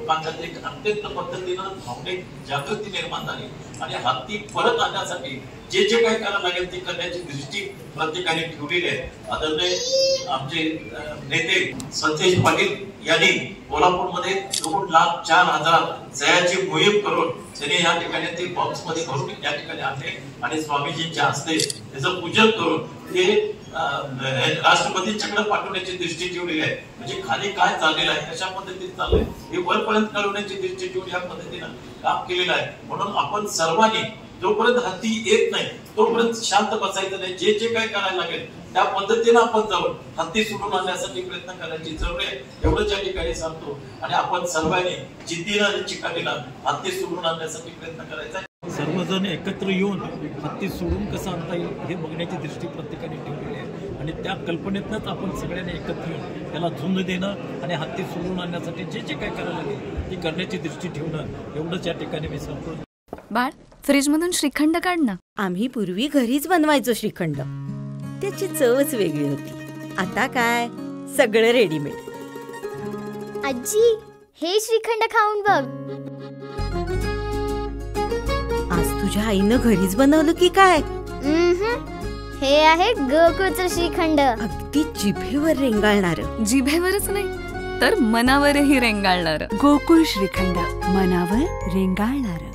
लोकांच्यात एक अत्यंत पद्धतीनं भावनिक जागृती निर्माण झाली आणि हत्ती परत आणण्यासाठी जे जे काही करायला लागेल ते करण्याची दृष्टी प्रत्येकाने ठेवलेली आहे. आदरणीय आमचे नेते संदेश पाटील यांनी कोल्हापूरमध्ये 2,04,000 सह्याची मोहीम करून त्यांनी या ठिकाणी ते बॉक्स मध्ये भरून या ठिकाणी आणले आणि स्वामीजींच्या हस्ते त्याचं पूजन करून ते राष्ट्रपतींच्याकडे पाठवण्याची दृष्टी ठेवलेली आहे. म्हणजे खाली काय चाललेलं आहे, कशा पद्धतीने चाललंय हे वरपर्यंत कळवण्याची दृष्टी ठेवून या पद्धतीनं काम केलेलं आहे. म्हणून आपण सर्वांनी जोपर्यंत हत्ती येत नाही तोपर्यंत शांत बसायचं नाही. जे जे काही करायला लागेल त्या पद्धतीनं आपण जाऊन हत्ती सोडून आणण्यासाठी प्रयत्न करायची जरूर आहे. एवढंच या ठिकाणी सांगतो आणि आपण सर्वांनी जिद्दीनं आणि चिकाटीनं हत्ती सोडून आणण्यासाठी प्रयत्न करायचा. सर्वजण एकत्र येऊन हत्ती सोडून कसं आणता येईल हे बघण्याची दृष्टी प्रत्येकाने ठेवलेली आहे आणि त्या कल्पनेतनंच आपण सगळ्यांनी एकत्र येऊन त्याला झुंज देणं आणि हत्ती सोडून आणण्यासाठी जे जे काय करायला लागेल ती करण्याची दृष्टी ठेवणं एवढंच या ठिकाणी मी सांगतो. बाळ, फ्रीज मधून श्रीखंड काढ ना. आम्ही पूर्वी घरीच बनवायचो श्रीखंड, त्याची चवच वेगळी होती. आता काय सगळं रेडीमेड. आजी, हे श्रीखंड खाऊन बघ. आज तुझ्या आईनं घरीच बनवलं की काय? हे आहे गोकुळचं श्रीखंड. अगदी जिभेवर रेंगाळणार. जिभेवरच नाही तर मनावरही रेंगाळणार. गोकुळ श्रीखंड, मनावर रेंगाळणार.